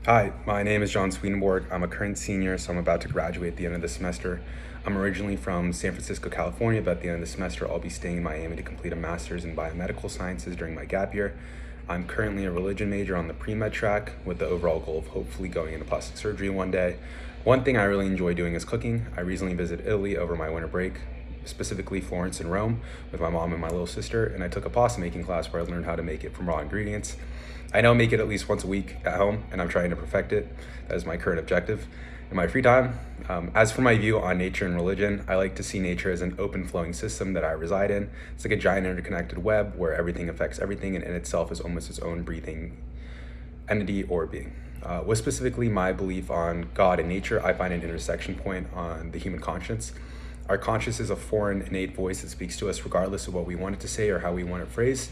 Hi, my name is Jon Swedenborg. I'm a current senior, so I'm about to graduate at the end of the semester. I'm originally from San Francisco, California, but at the end of the semester, I'll be staying in Miami to complete a master's in biomedical sciences during my gap year. I'm currently a religion major on the pre-med track with the overall goal of hopefully going into plastic surgery one day. One thing I really enjoy doing is cooking. I recently visited Italy over my winter break, specifically Florence and Rome, with my mom and my little sister, and I took a pasta making class where I learned how to make it from raw ingredients. I now make it at least once a week at home, and I'm trying to perfect it. That is my current objective. In my free time, as for my view on nature and religion, I like to see nature as an open flowing system that I reside in. It's like a giant interconnected web where everything affects everything and in itself is almost its own breathing entity or being. With specifically my belief on God and nature, I find an intersection point on the human conscience. Our conscience is a foreign, innate voice that speaks to us regardless of what we want it to say or how we want it phrased.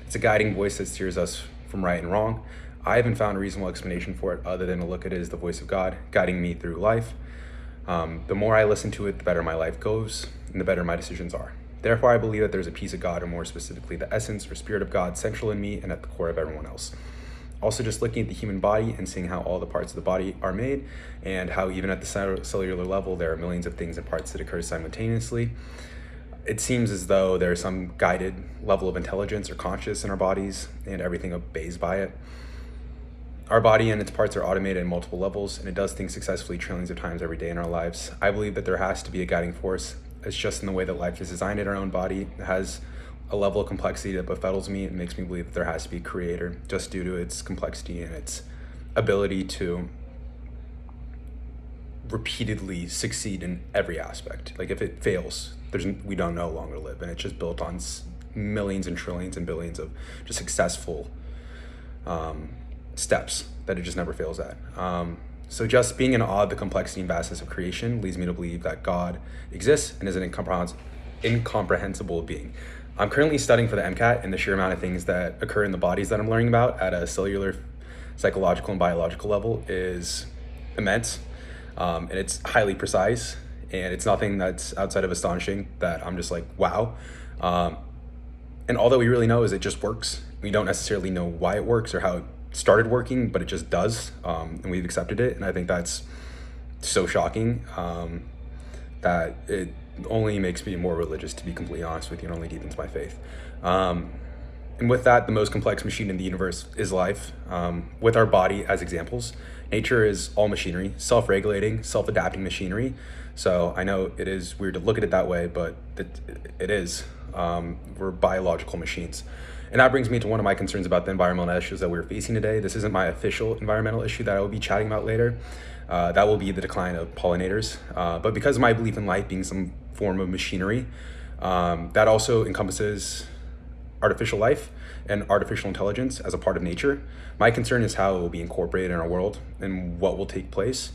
It's a guiding voice that steers us from right and wrong. I haven't found a reasonable explanation for it other than to look at it as the voice of God guiding me through life. The more I listen to it, the better my life goes and the better my decisions are. Therefore, I believe that there's a piece of God, or more specifically, the essence or spirit of God, central in me and at the core of everyone else. Also, just looking at the human body and seeing how all the parts of the body are made and how even at the cellular level, there are millions of things and parts that occur simultaneously. It seems as though there's some guided level of intelligence or conscious in our bodies and everything obeys by it. Our body and its parts are automated at multiple levels, and it does things successfully trillions of times every day in our lives. I believe that there has to be a guiding force. It's just in the way that life is designed in our own body. It has a level of complexity that befuddles me. It makes me believe that there has to be a creator just due to its complexity and its ability to repeatedly succeed in every aspect. Like if it fails, we don't no longer live, and it's just built on millions and trillions and billions of just successful steps that it just never fails at. So just being in awe of the complexity and vastness of creation leads me to believe that God exists and is an incomprehensible being. I'm currently studying for the MCAT, and the sheer amount of things that occur in the bodies that I'm learning about at a cellular, psychological, and biological level is immense. And it's highly precise, and it's nothing that's outside of astonishing that I'm just like, wow. And all that we really know is it just works. We don't necessarily know why it works or how it started working, but it just does, and we've accepted it. And I think that's so shocking that it only makes me more religious, to be completely honest with you, and only deepens my faith. And with that, the most complex machine in the universe is life, with our body as examples. Nature is all machinery, self-regulating, self-adapting machinery. So I know it is weird to look at it that way, but it is. We're biological machines. And that brings me to one of my concerns about the environmental issues that we're facing today. This isn't my official environmental issue that I will be chatting about later. That will be the decline of pollinators. But because of my belief in life being some form of machinery, that also encompasses artificial life and artificial intelligence as a part of nature. My concern is how it will be incorporated in our world and what will take place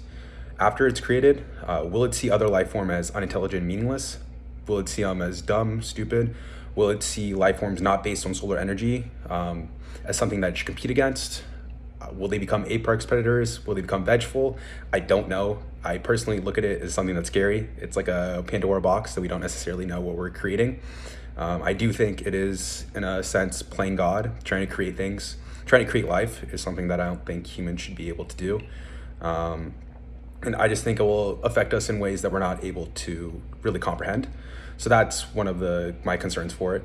after it's created. Will it see other life form as unintelligent, meaningless? Will it see them as dumb, stupid? Will it see life forms not based on solar energy as something that it should compete against? Will they become apex predators? Will they become vengeful? I don't know. I personally look at it as something that's scary. It's like a Pandora box that we don't necessarily know what we're creating. I do think it is, in a sense, playing God, trying to create things. Trying to create life is something that I don't think humans should be able to do. And I just think it will affect us in ways that we're not able to really comprehend. So that's one of my concerns for it.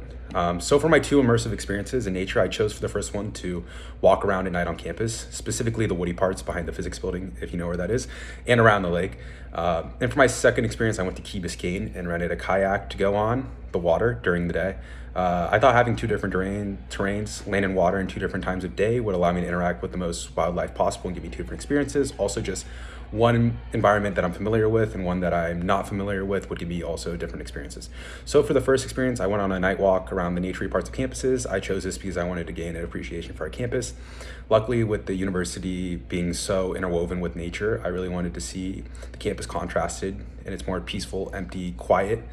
So for my two immersive experiences in nature, I chose for the first one to walk around at night on campus, specifically the woody parts behind the physics building, if you know where that is, and around the lake. And for my second experience, I went to Key Biscayne and rented a kayak to go on the water during the day. I thought having two different terrains, land and water, in two different times of day would allow me to interact with the most wildlife possible and give me two different experiences. Also, just one environment that I'm familiar with and one that I'm not familiar with would give me also different experiences. So for the first experience, I went on a night walk around the naturey parts of campuses. I chose this because I wanted to gain an appreciation for our campus. Luckily, with the university being so interwoven with nature, I really wanted to see the campus contrasted in its more peaceful, empty, quiet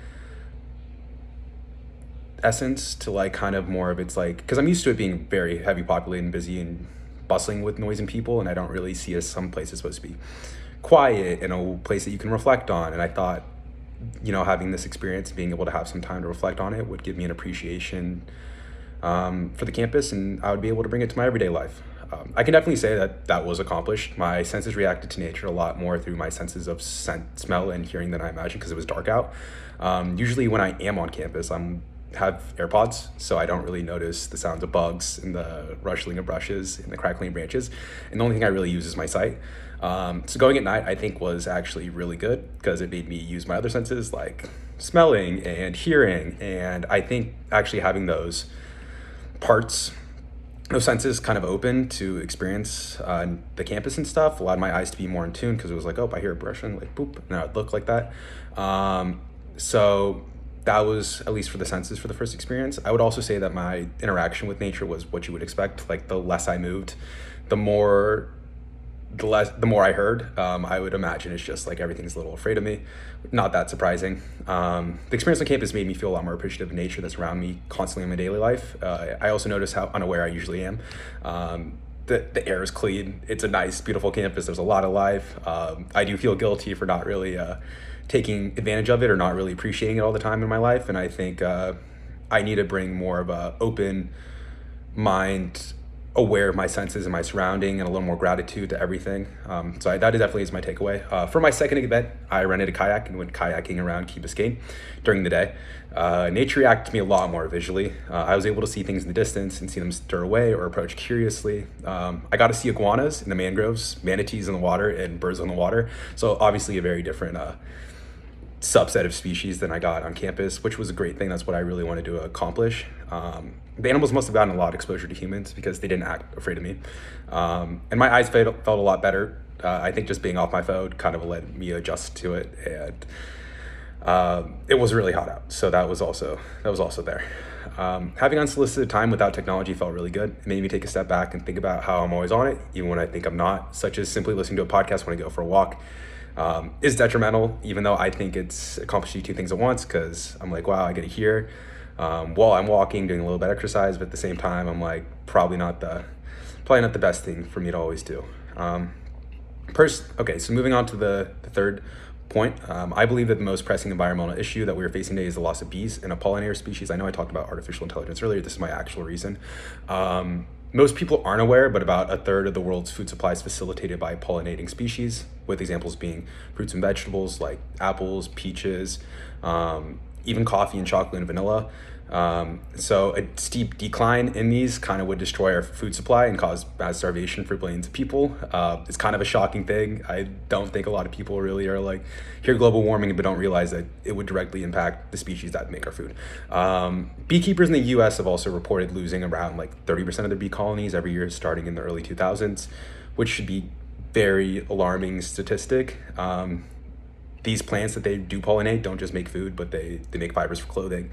essence to like kind of more of its like, because I'm used to it being very heavy populated and busy and bustling with noise and people, and I don't really see as some places supposed to be quiet and a place that you can reflect on. And I thought, having this experience, being able to have some time to reflect on it would give me an appreciation for the campus, and I would be able to bring it to my everyday life. I can definitely say that that was accomplished. My senses reacted to nature a lot more through my senses of scent, smell, and hearing than I imagined because it was dark out. Usually when I am on campus, I'm have AirPods, so I don't really notice the sounds of bugs and the rustling of brushes and the crackling of branches. And the only thing I really use is my sight. So going at night, I think was actually really good because it made me use my other senses like smelling and hearing. And I think actually having those parts, those senses kind of open to experience the campus and stuff allowed my eyes to be more in tune because it was like, oh, I hear a brushing, like boop, and it would look like that. So that was at least for the senses for the first experience. I would also say that my interaction with nature was what you would expect. Like the less I moved, the more I heard. I would imagine it's just like everything's a little afraid of me. Not that surprising. The experience on campus made me feel a lot more appreciative of nature that's around me constantly in my daily life. I also notice how unaware I usually am. The air is clean. It's a nice, beautiful campus. There's a lot of life. I do feel guilty for not really taking advantage of it or not really appreciating it all the time in my life. And I think I need to bring more of a open mind, aware of my senses and my surrounding, and a little more gratitude to everything. So that definitely is my takeaway. For my second event, I rented a kayak and went kayaking around Key Biscayne during the day. Nature reacted to me a lot more visually. I was able to see things in the distance and see them stir away or approach curiously. I got to see iguanas in the mangroves, manatees in the water, and birds on the water. So obviously a very different subset of species than I got on campus, which was a great thing. That's what I really wanted to accomplish. The animals must have gotten a lot of exposure to humans because they didn't act afraid of me. And my eyes felt a lot better. I think just being off my phone kind of let me adjust to it. And it was really hot out. So that was also there. Having unsolicited time without technology felt really good. It made me take a step back and think about how I'm always on it, even when I think I'm not, such as simply listening to a podcast when I go for a walk. Is detrimental, even though I think it's accomplishing two things at once, because I'm like, wow, I get to hear while I'm walking, doing a little bit of exercise, but at the same time, I'm like, probably not the best thing for me to always do. Okay, so moving on to the third point, I believe that the most pressing environmental issue that we are facing today is the loss of bees and a pollinator species. I know I talked about artificial intelligence earlier. This is my actual reason. Most people aren't aware, but about a third of the world's food supply is facilitated by pollinating species, with examples being fruits and vegetables like apples, peaches, even coffee and chocolate and vanilla. So a steep decline in these kind of would destroy our food supply and cause mass starvation for billions of people. It's kind of a shocking thing. I don't think a lot of people really are like, hear global warming, but don't realize that it would directly impact the species that make our food. Beekeepers in the US have also reported losing around like 30% of their bee colonies every year starting in the early 2000s, which should be very alarming statistic. These plants that they do pollinate don't just make food, but they make fibers for clothing,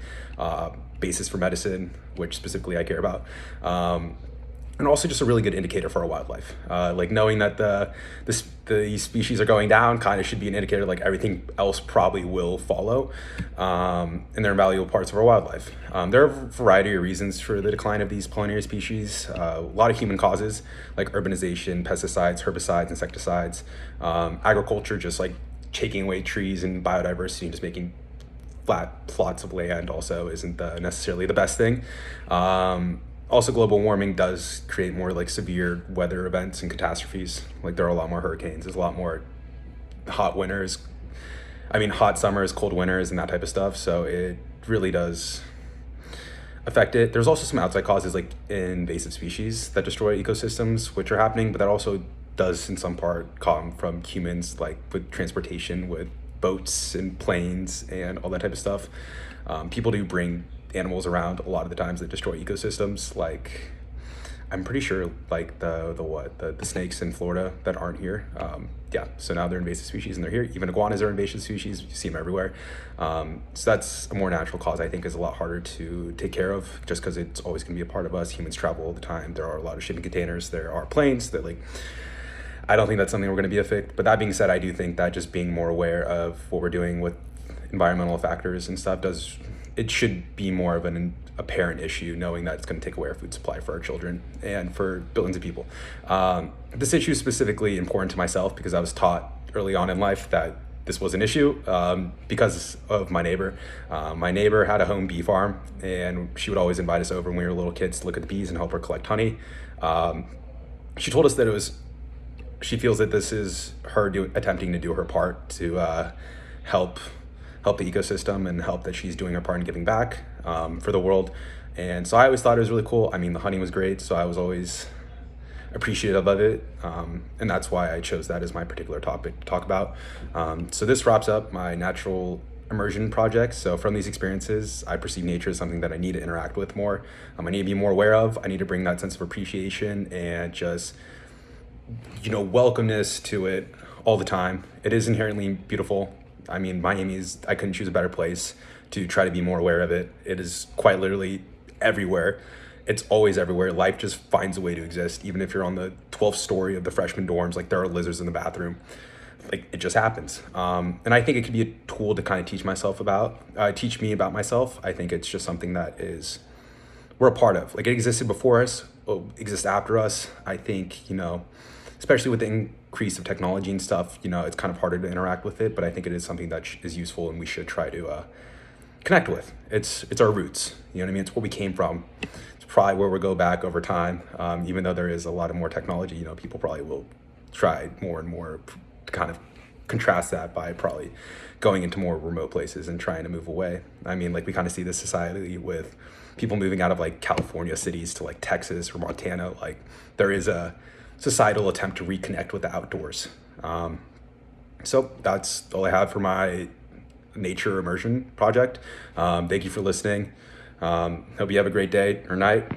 bases for medicine, which specifically I care about, and also just a really good indicator for our wildlife. Like knowing that the species are going down kind of should be an indicator like everything else probably will follow, and they're valuable parts of our wildlife. There are a variety of reasons for the decline of these pollinator species. A lot of human causes like urbanization, pesticides, herbicides, insecticides, agriculture, just like taking away trees and biodiversity and just making flat plots of land also isn't necessarily the best thing. Also, global warming does create more like severe weather events and catastrophes. Like there are a lot more hurricanes, there's a lot more hot summers, cold winters, and that type of stuff. So it really does affect it. There's also some outside causes like invasive species that destroy ecosystems, which are happening, but that also does in some part come from humans, like with transportation, with boats and planes and all that type of stuff. People do bring animals around a lot of the times that destroy ecosystems. Like I'm pretty sure like the snakes in Florida that aren't here. So now they're invasive species and they're here. Even iguanas are invasive species. You see them everywhere. So that's a more natural cause. I think is a lot harder to take care of just because it's always going to be a part of us. Humans travel all the time. There are a lot of shipping containers. There are planes that like, I don't think that's something we're going to be affected. But that being said, I do think that just being more aware of what we're doing with environmental factors and stuff should be more of an apparent issue, knowing that it's going to take away our food supply for our children and for billions of people. This issue is specifically important to myself because I was taught early on in life that this was an issue because of my neighbor. My neighbor had a home bee farm, and she would always invite us over when we were little kids to look at the bees and help her collect honey. she told us that she feels that this is her attempting to do her part to help the ecosystem and help that she's doing her part in giving back for the world. And so I always thought it was really cool. I mean, the hunting was great, so I was always appreciative of it, and that's why I chose that as my particular topic to talk about. So this wraps up my natural immersion project. So from these experiences, I perceive nature as something that I need to interact with more. I need to be more aware of. I need to bring that sense of appreciation and just, welcomeness to it all the time. It is inherently beautiful. I mean, Miami I couldn't choose a better place to try to be more aware of it. It is quite literally everywhere. It's always everywhere. Life just finds a way to exist. Even if you're on the 12th story of the freshman dorms, like there are lizards in the bathroom. Like it just happens. And I think it could be a tool to kind of teach me about myself. I think it's just something that we're a part of. Like it existed before us, it exists after us. I think, especially with the increase of technology and stuff, it's kind of harder to interact with it, but I think it is something that is useful and we should try to connect with. It's our roots. You know what I mean? It's where we came from. It's probably where we go back over time. Even though there is a lot of more technology, people probably will try more and more to kind of contrast that by probably going into more remote places and trying to move away. I mean, like we kind of see this society with people moving out of like California cities to like Texas or Montana. Like there is a societal attempt to reconnect with the outdoors. So that's all I have for my nature immersion project. Thank you for listening. Hope you have a great day or night.